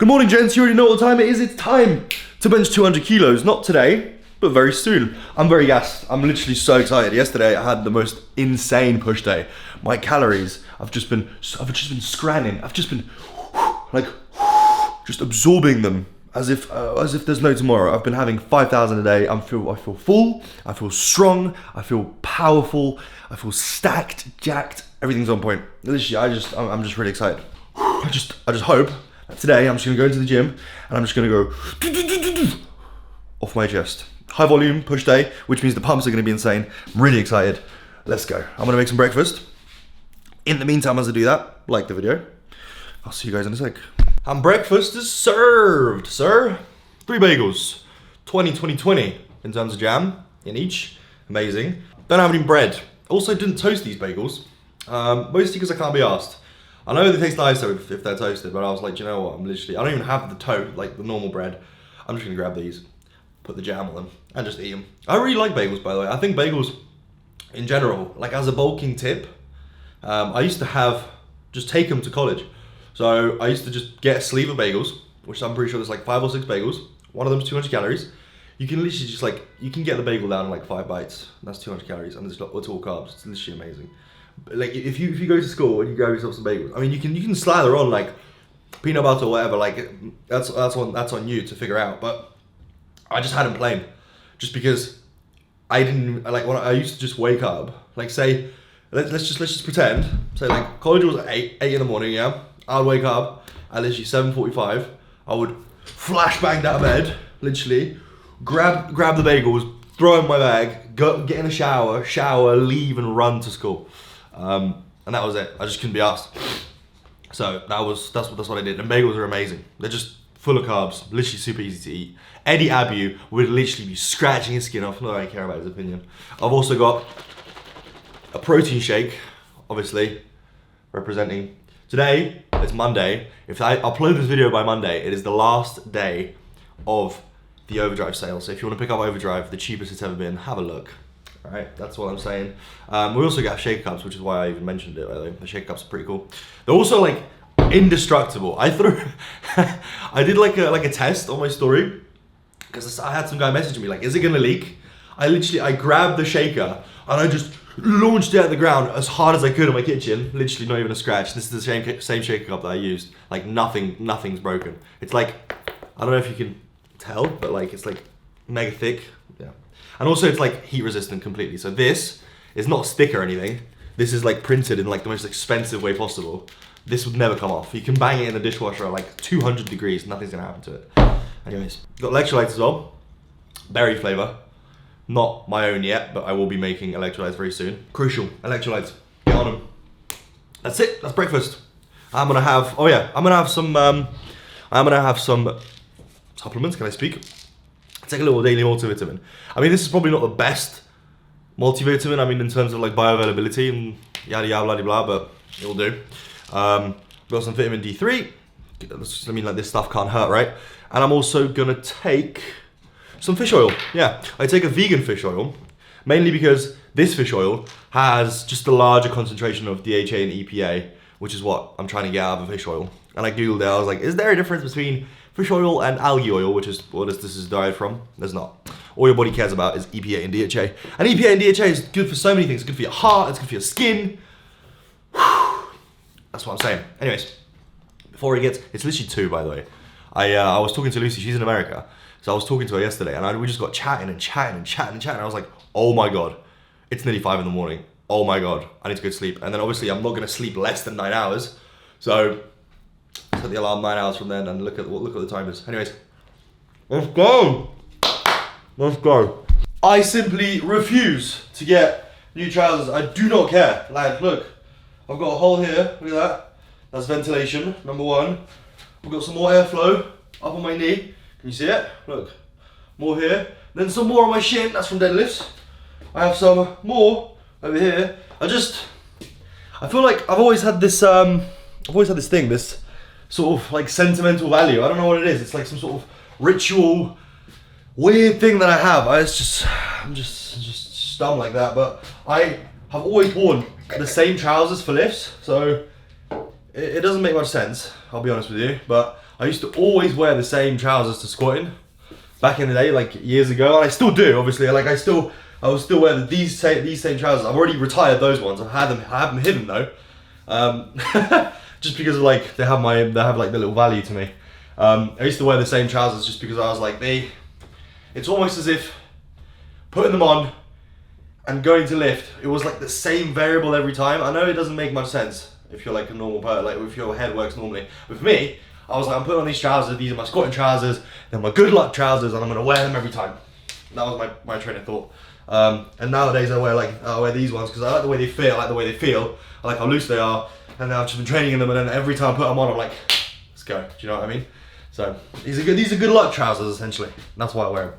Good morning, gents. You already know what time it is. It's time to bench 200 kilos. Not today, but very soon. I'm very gassed. I'm literally so excited. Yesterday, I had the most insane push day. My calories, I've just been scranning. I've just been like just absorbing them as if there's no tomorrow. I've been having 5,000 a day. I feel full. I feel strong. I feel powerful. I feel stacked, jacked. Everything's on point. Literally, I'm just really excited. I just hope that today I'm just gonna go into the gym and I'm just gonna go off my chest. High volume push day, which means the pumps are gonna be insane. I'm really excited. Let's go. I'm gonna make some breakfast. In the meantime, as I do that, like the video. I'll see you guys in a sec. And breakfast is served, sir. 3 bagels, 20 in terms of jam in each. Amazing. Don't have any bread. Also didn't toast these bagels, mostly because I can't be asked. I know they taste nicer if they're toasted, but I was like, do you know what? I don't even have the normal bread. I'm just gonna grab these, put the jam on them, and just eat them. I really like bagels, by the way. I think bagels, in general, like as a bulking tip, I used to just take them to college. So I used to just get a sleeve of bagels, which I'm pretty sure there's like 5 or 6 bagels. One of them's 200 calories. You can literally just you can get the bagel down in like 5 bites. That's 200 calories, and it's all carbs. It's literally amazing. Like if you go to school and you grab yourself some bagels, I mean you can slather on like peanut butter or whatever. Like that's on you to figure out. But I just hadn't plain, just because I didn't like when I used to just wake up. Like say let's just pretend say like college was at 8 in the morning. Yeah, I'd wake up at literally 7:45. I would flash bang out of bed, literally grab the bagels, throw in my bag, get in a shower, leave and run to school. And that was it. I just couldn't be asked. So that's what I did. And bagels are amazing. They're just full of carbs, literally super easy to eat. Eddie Abu would literally be scratching his skin off. Not that I care about his opinion. I've also got a protein shake, obviously, representing. Today, it's Monday. If I upload this video by Monday, it is the last day of the Overdrive sale. So if you want to pick up Overdrive, the cheapest it's ever been, have a look. Alright, that's what I'm saying. We also got shaker cups, which is why I even mentioned it, by the way. The shaker cups are pretty cool. They're also like indestructible. I did like a test on my story, because I had some guy messaging me like, is it gonna leak? I grabbed the shaker and I just launched it at the ground as hard as I could in my kitchen. Literally not even a scratch. This is the same shaker cup that I used. Like nothing's broken. It's like, I don't know if you can tell, but like it's like mega thick. Yeah. And also it's like heat resistant completely. So this is not a stick or anything. This is like printed in like the most expensive way possible. This would never come off. You can bang it in the dishwasher at like 200 degrees, nothing's gonna happen to it. Anyways, got electrolytes as well. Berry flavor. Not my own yet, but I will be making electrolytes very soon. Crucial, electrolytes, get on them. That's it, that's breakfast. I'm gonna have some supplements, can I speak? Take a little daily multivitamin. I mean, this is probably not the best multivitamin, I mean, in terms of like bioavailability and yada yada blah blah, but it'll do. Got some vitamin D3. I mean, like this stuff can't hurt, right? And I'm also gonna take some fish oil. Yeah, I take a vegan fish oil, mainly because this fish oil has just a larger concentration of DHA and EPA, which is what I'm trying to get out of a fish oil. And I googled it, I was like, is there a difference between fish oil and algae oil, which is what this is derived from? There's not. All your body cares about is EPA and DHA. And EPA and DHA is good for so many things. It's good for your heart, it's good for your skin. That's what I'm saying. Anyways, before it's literally 2, by the way. I was talking to Lucy, she's in America. So I was talking to her yesterday and we just got chatting. And I was like, oh my God, it's nearly 5 in the morning. Oh my God, I need to go to sleep. And then obviously I'm not gonna sleep less than 9 hours. So set the alarm 9 hours from then and look at what the time is. Anyways, let's go. I simply refuse to get new trousers. I do not care. Like, look, I've got a hole here. Look at that. That's ventilation, number 1. We've got some more airflow up on my knee. Can you see it? Look, more here. Then some more on my shin. That's from deadlifts. I have some more over here. I feel like I've always had this thing, this sort of like sentimental value. I don't know what it is. It's like some sort of ritual, weird thing that I have. I'm just dumb like that. But I have always worn the same trousers for lifts, so it doesn't make much sense. I'll be honest with you, but I used to always wear the same trousers to squatting back in the day, like years ago, and I still do, obviously. Like I will still wear these same trousers. I've already retired those ones. I have them hidden though, just because of like they have like the little value to me. I used to wear the same trousers just because I was like it's almost as if putting them on and going to lift, it was like the same variable every time. I know it doesn't make much sense if you're like a normal person, like if your head works normally. With me, I was like, I'm putting on these trousers, these are my squatting trousers, they're my good luck trousers, and I'm gonna wear them every time. That was my train of thought. And nowadays I wear these ones because I like the way they feel, I like how loose they are, and now I've just been training in them, and then every time I put them on, I'm like, let's go. Do you know what I mean? So these are good luck trousers essentially. That's why I wear them.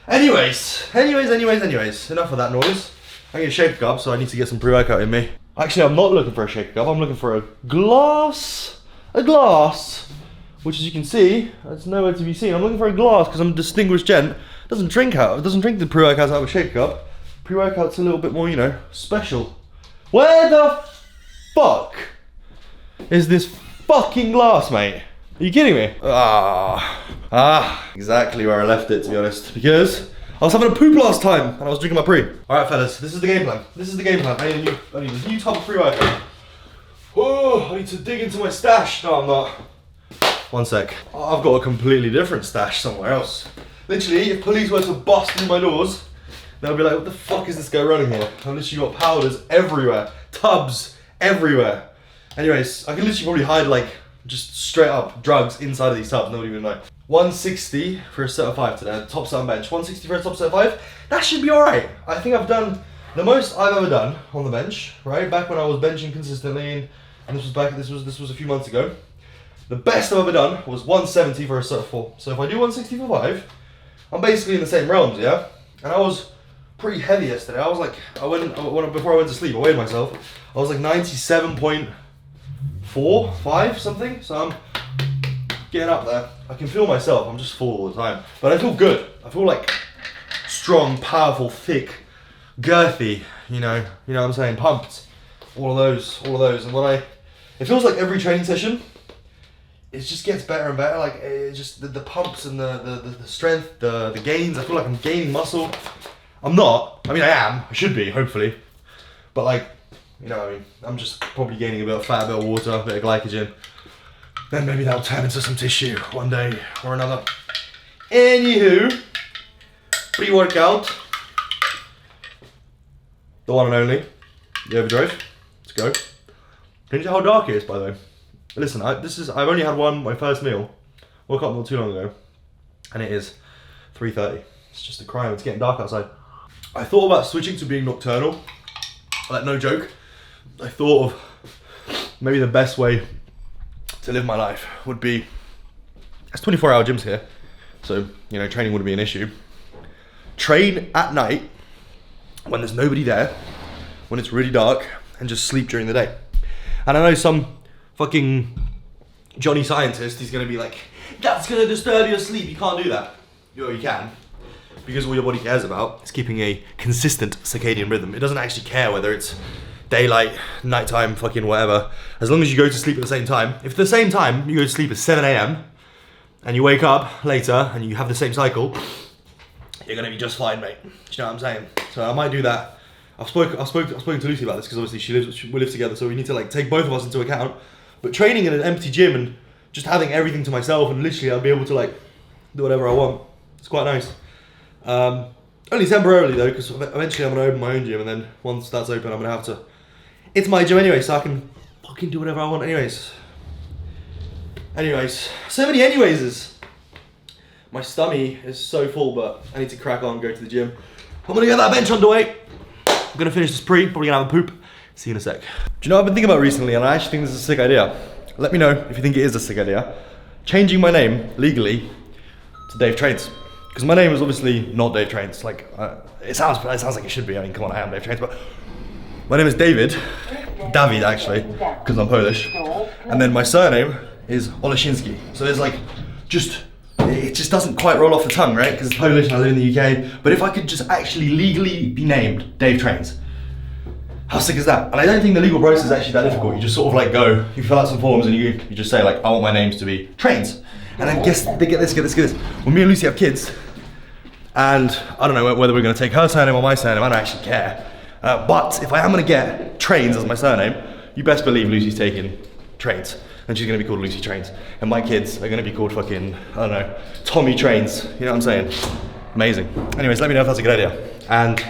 Anyways, enough of that noise. I need a shaker cup, so I need to get some pre-workout in me. Actually, I'm not looking for a shaker cup, I'm looking for a glass, which as you can see, it's nowhere to be seen. I'm looking for a glass because I'm a distinguished gent. Doesn't drink the pre-workouts out of a shaker cup. Pre-workout's a little bit more, special. Where the fuck is this fucking glass, mate? Are you kidding me? Exactly where I left it, to be honest. Because I was having a poop last time and I was drinking my pre. Alright fellas, this is the game plan. I need a new type of pre-workout. Oh, I need to dig into my stash. No, I'm not. One sec. I've got a completely different stash somewhere else. Literally, if police were to bust through my doors, they'll be like, what the fuck is this guy running here? I've literally got powders everywhere. Tubs everywhere. Anyways, I can literally probably hide like just straight up drugs inside of these tubs, nobody even know. 160 for a set of 5 today, top set on bench. 160 for a top set of 5, that should be alright. I think I've done the most I've ever done on the bench, right? Back when I was benching consistently, and this was a few months ago. The best I've ever done was 170 for a set of 4. So if I do 160 for 5, I'm basically in the same realms, yeah? And I was pretty heavy yesterday. I was like, before I went to sleep, I weighed myself. I was like 97.4, 5, something. So I'm getting up there. I can feel myself, I'm just full all the time. But I feel good. I feel like strong, powerful, thick, girthy, you know what I'm saying, pumped. All of those. And it feels like every training session, it just gets better and better. Like it just the pumps and the strength, the gains. I feel like I'm gaining muscle. I'm not. I mean, I am. I should be, hopefully. But like, you know what I mean. I'm just probably gaining a bit of fat, a bit of water, a bit of glycogen. Then maybe that'll turn into some tissue one day or another. Anywho, pre-workout. The one and only, the Overdrive. Let's go. Can you tell how dark it is, by the way? Listen, I've only had my first meal. Woke up not too long ago, and it is 3:30. It's just a crime. It's getting dark outside. I thought about switching to being nocturnal. Like, no joke. I thought of maybe the best way to live my life would be, there's 24-hour gyms here, so training wouldn't be an issue. Train at night when there's nobody there, when it's really dark, and just sleep during the day. And I know some fucking Johnny Scientist, he's gonna be like, that's gonna disturb your sleep, you can't do that. You can, because all your body cares about is keeping a consistent circadian rhythm. It doesn't actually care whether it's daylight, nighttime, fucking whatever. As long as you go to sleep at the same time. If at the same time you go to sleep at 7 AM and you wake up later and you have the same cycle, you're gonna be just fine, mate. Do you know what I'm saying? So I might do that. I've spoken to Lucy about this because obviously we live together, so we need to like take both of us into account. But training in an empty gym and just having everything to myself, and literally I'll be able to like do whatever I want. It's quite nice. Only temporarily though, because eventually I'm gonna open my own gym, and then once that's open, I'm gonna have to. It's my gym anyway, so I can fucking do whatever I want. Anyways, so many anywayses. My stomach is so full, but I need to crack on and go to the gym. I'm gonna get that bench underway. I'm gonna finish this pre, probably gonna have a poop. See you in a sec. Do you know what I've been thinking about recently, and I actually think this is a sick idea. Let me know if you think it is a sick idea. Changing my name legally to Dave Trains. Because my name is obviously not Dave Trains. Like, it sounds like it should be. I mean, come on, I am Dave Trains, but my name is David actually, because I'm Polish. And then my surname is Oleszyński. So there's like, it just doesn't quite roll off the tongue, right? Because it's Polish and I live in the UK. But if I could just actually legally be named Dave Trains, how sick is that? And I don't think the legal process is actually that difficult. You just sort of like go, you fill out some forms and you just say like, I want my names to be Trains. And then get this. When me and Lucy have kids, and I don't know whether we're gonna take her surname or my surname, I don't actually care. But if I am gonna get Trains as my surname, you best believe Lucy's taking Trains. And she's gonna be called Lucy Trains. And my kids are gonna be called fucking, I don't know, Tommy Trains. You know what I'm saying? Amazing. Anyways, let me know if that's a good idea. And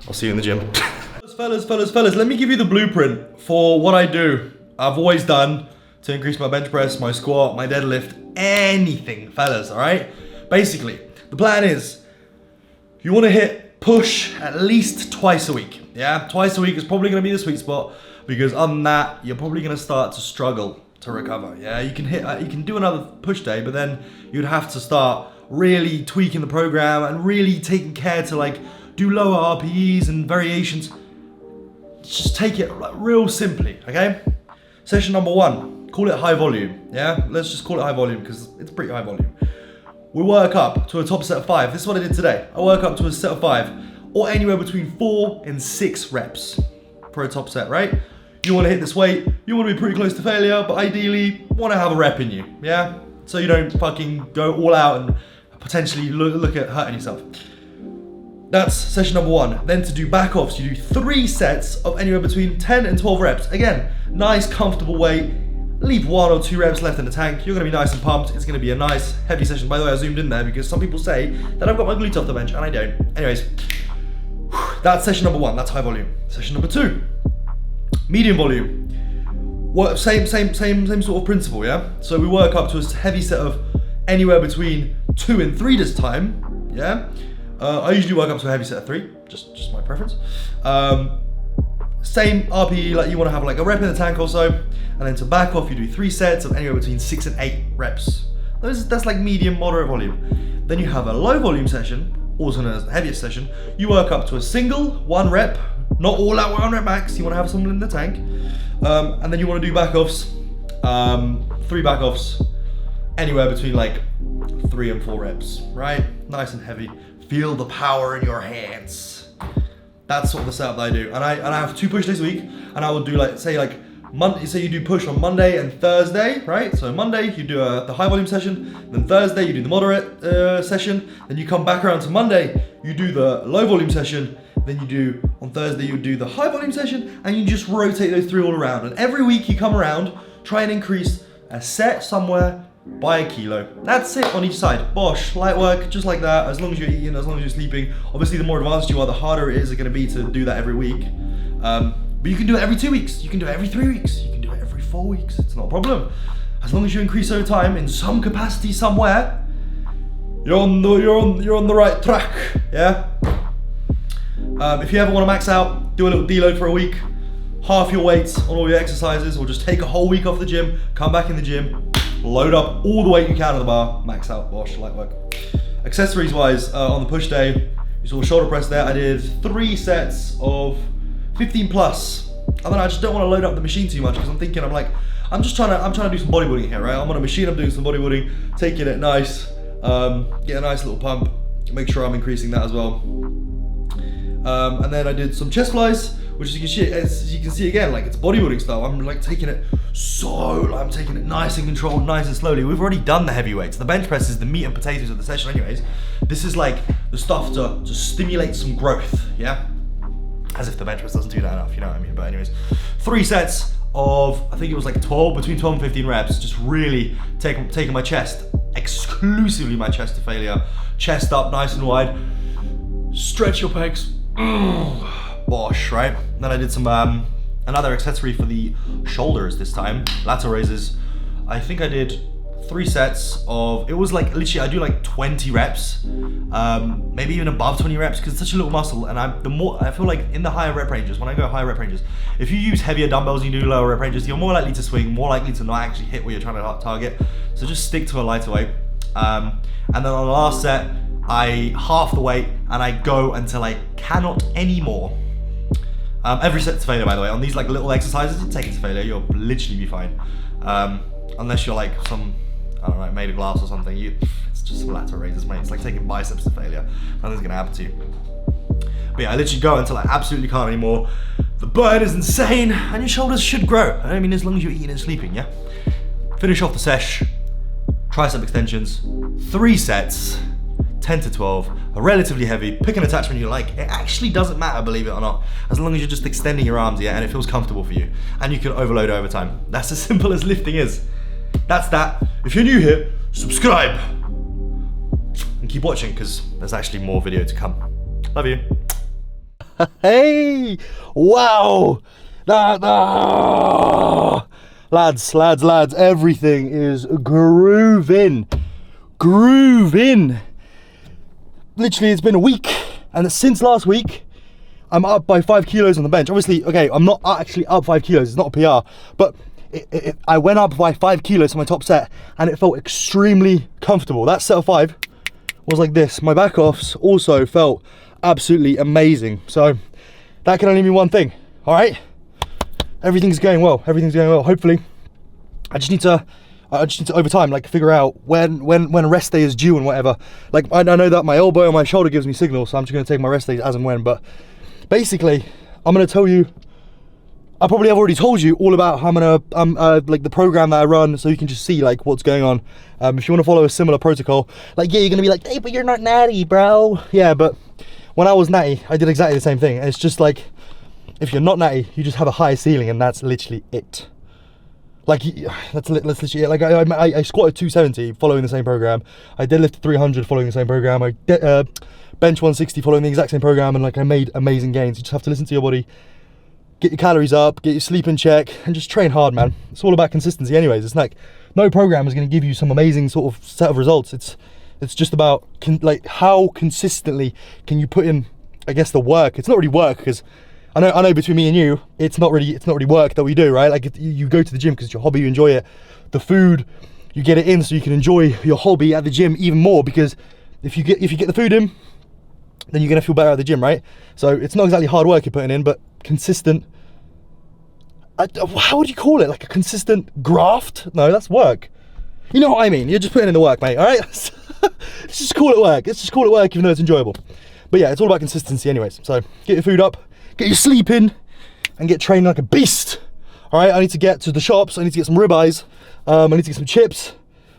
I'll see you in the gym. Fellas, let me give you the blueprint for what I do. I've always done to increase my bench press, my squat, my deadlift, anything, fellas, all right? Basically, the plan is you wanna hit push at least twice a week, yeah? Twice a week is probably gonna be the sweet spot because other than that, you're probably gonna start to struggle to recover, yeah? You can do another push day, but then you'd have to start really tweaking the program and really taking care to like do lower RPEs and variations. Just take it like real simply, okay? Session number 1, call it high volume, yeah? Let's just call it high volume because it's pretty high volume. We work up to a top set of 5. This is what I did today. I work up to a set of 5 or anywhere between 4 and 6 reps for a top set, right? You wanna hit this weight, you wanna be pretty close to failure, but ideally wanna have a rep in you, yeah? So you don't fucking go all out and potentially look at hurting yourself. That's session number 1. Then to do back offs, you do 3 sets of anywhere between 10 and 12 reps. Again, nice, comfortable weight. Leave 1 or 2 reps left in the tank. You're gonna be nice and pumped. It's gonna be a nice, heavy session. By the way, I zoomed in there because some people say that I've got my glutes off the bench, and I don't. Anyways, that's session number 1. That's high volume. Session number 2, medium volume. Same sort of principle, yeah? So we work up to a heavy set of anywhere between 2 and 3 this time, yeah? I usually work up to a heavy set of 3, just my preference. Same RPE, like you wanna have like a rep in the tank or so, and then to back off, you do 3 sets of anywhere between 6 and 8 reps. That's like medium, moderate volume. Then you have a low volume session, also known as the heaviest session. You work up to a single 1 rep, not all out 1 rep max, you wanna have someone in the tank. And then you wanna do back offs, 3 back offs, anywhere between like 3 and 4 reps, right? Nice and heavy. Feel the power in your hands. That's sort of the setup that I do. And I have 2 push days a week, and I will do like, say you do push on Monday and Thursday, right? So Monday you do the high volume session, then Thursday you do the moderate session, then you come back around to Monday, you do the low volume session, then you do, on Thursday you do the high volume session, and you just rotate those 3 all around. And every week you come around, try and increase a set somewhere by a kilo. That's it on each side. Bosh, light work, just like that, as long as you're eating, as long as you're sleeping. Obviously, the more advanced you are, the harder it is going to be to do that every week. But you can do it every 2 weeks, you can do it every 3 weeks, you can do it every 4 weeks. It's not a problem. As long as you increase over time in some capacity somewhere, you're on the right track, yeah? If you ever want to max out, do a little deload for a week, half your weights on all your exercises, or just take a whole week off the gym, come back in the gym, load up all the weight you can on the bar, max out, wash, light work. Accessories wise, on the push day, you saw shoulder press there. I did 3 sets of 15 plus. And then I just don't want to load up the machine too much because I'm thinking, I'm trying to do some bodybuilding here, right? I'm on a machine, I'm doing some bodybuilding, taking it nice, get a nice little pump, make sure I'm increasing that as well. And then I did some chest flies, which as you can see again, like it's bodybuilding style. I'm like taking it I'm taking it nice and controlled, nice and slowly. We've already done the heavyweights. The bench press is the meat and potatoes of the session anyways. This is like the stuff to stimulate some growth, yeah? As if the bench press doesn't do that enough, you know what I mean? But anyways, 3 sets of, I think it was like between 12 and 15 reps, just really taking my chest, exclusively my chest to failure. Chest up nice and wide. Stretch your pecs. Bosh, right? Then I did some another accessory for the shoulders this time, lateral raises. I think I did 3 sets of, it was like literally I do like 20 reps, maybe even above 20 reps because it's such a little muscle. And I feel like in the higher rep ranges, when I go higher rep ranges, if you use heavier dumbbells and you do lower rep ranges, you're more likely to swing, more likely to not actually hit what you're trying to target. So just stick to a lighter weight. And then on the last set, I half the weight and I go until I cannot anymore. Every set's failure, by the way. On these like little exercises, you take it to failure, you'll literally be fine. Unless you're like some, I don't know, made of glass or something. It's just lateral raises, mate. It's like taking biceps to failure. Nothing's gonna happen to you. But yeah, I literally go until I absolutely can't anymore. The burn is insane, and your shoulders should grow. I mean, as long as you're eating and sleeping, yeah? Finish off the sesh. tricep extensions, 3 sets, 10 to 12, are relatively heavy. Pick an attachment you like. It actually doesn't matter, believe it or not, as long as you're just extending your arms, yeah, and it feels comfortable for you. And you can overload over time. That's as simple as lifting is. That's that. If you're new here, subscribe. And keep watching, because there's actually more video to come. Love you. Hey! Wow! Lads, everything is grooving. Literally, it's been a week, and since last week, I'm up by 5 kilos on the bench. Obviously, okay, I'm not actually up 5 kilos, it's not a PR, but I went up by 5 kilos on my top set, and it felt extremely comfortable. That set of 5 was like this. My back offs also felt absolutely amazing. So that can only mean one thing, all right? Everything's going well, hopefully. I just need to over time, like, figure out when a rest day is due and whatever. Like, I know that my elbow and my shoulder gives me signals, so I'm just gonna take my rest days as and when. But basically, I'm gonna tell you, I probably have already told you all about how I'm gonna, like, the program that I run, so you can just see, like, what's going on. If you wanna follow a similar protocol, like, yeah, you're gonna be like, hey, but you're not natty, bro. Yeah, but when I was natty, I did exactly the same thing. And it's just like, if you're not natty, you just have a higher ceiling, and that's literally it. Like, that's literally it. Like, I squatted 270 following the same program. I deadlifted 300 following the same program. I bench 160 following the exact same program, and like, I made amazing gains. You just have to listen to your body, get your calories up, get your sleep in check, and just train hard, man. It's all about consistency anyways. It's like, no program is going to give you some amazing sort of set of results. It's just about like, how consistently can you put in, I guess, the work. It's not really work, because I know between me and you, it's not really work that we do, right? Like, you go to the gym because it's your hobby, you enjoy it. The food, you get it in so you can enjoy your hobby at the gym even more, because if you get the food in, then you're gonna feel better at the gym, right? So it's not exactly hard work you're putting in, but consistent. How would you call it? Like a consistent graft? No, that's work. You know what I mean? You're just putting in the work, mate. All right? Let's just call it work. Let's just call it work, even though it's enjoyable. But yeah, it's all about consistency, anyways. So get your food up, get your sleep in, and get training like a beast. All right, I need to get to the shops. I need to get some ribeyes. I need to get some chips,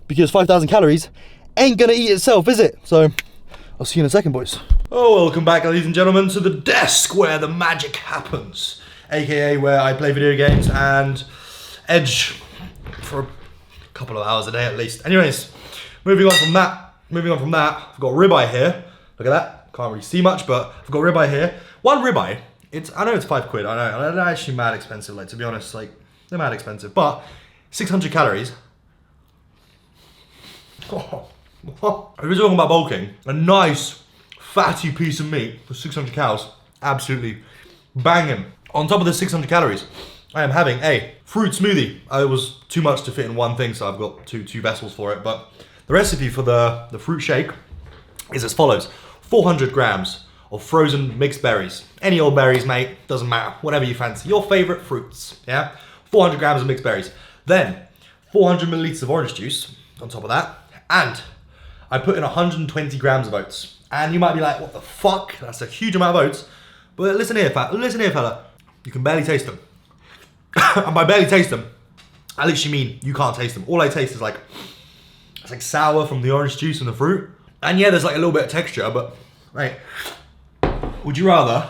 because 5,000 calories ain't gonna eat itself, is it? So I'll see you in a second, boys. Oh, welcome back, ladies and gentlemen, to the desk where the magic happens, aka where I play video games and edge for a couple of hours a day at least. Anyways, moving on from that, I've got ribeye here. Look at that. Can't really see much, but I've got ribeye here. One ribeye. I know it's £5. I know, they're actually mad expensive. Like, to be honest, like, they're mad expensive. But 600 calories. Oh, if you're talking about bulking, a nice fatty piece of meat for 600 calories, absolutely banging. On top of the 600 calories, I am having a fruit smoothie. It was too much to fit in one thing, so I've got two vessels for it. But the recipe for the fruit shake is as follows: 400 grams of frozen mixed berries. Any old berries, mate, doesn't matter, whatever you fancy. Your favorite fruits, yeah? 400 grams of mixed berries. Then 400 milliliters of orange juice on top of that. And I put in 120 grams of oats. And you might be like, what the fuck? That's a huge amount of oats. But listen here, fella. You can barely taste them. And by barely taste them, I literally mean you can't taste them. All I taste is like, it's like sour from the orange juice and the fruit. And yeah, there's like a little bit of texture, but mate, would you rather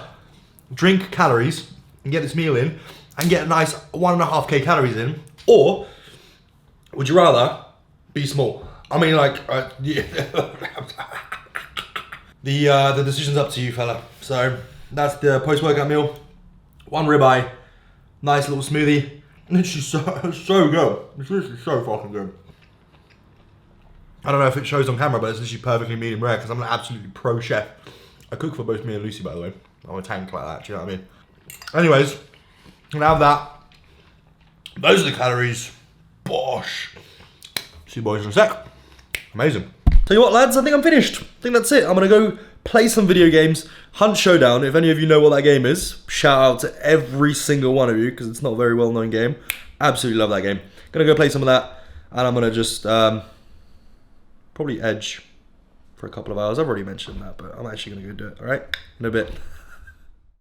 drink calories and get this meal in and get a nice 1.5k calories in, or would you rather be small? I mean, like, yeah. The decision's up to you, fella. So that's the post-workout meal. One ribeye, nice little smoothie. It's so good. It's literally so fucking good. I don't know if it shows on camera, but it's literally perfectly medium rare, because I'm an absolutely pro chef. I cook for both me and Lucy, by the way. I'm a tank like that, do you know what I mean? Anyways, I'm gonna have that. Those are the calories. Bosh. See you boys in a sec. Amazing. Tell you what, lads, I think I'm finished. I think that's it. I'm gonna go play some video games. Hunt Showdown. If any of you know what that game is, shout out to every single one of you, because it's not a very well-known game. Absolutely love that game. Gonna go play some of that, and I'm gonna just probably edge for a couple of hours. I've already mentioned that, but I'm actually gonna go do it, all right? In a bit.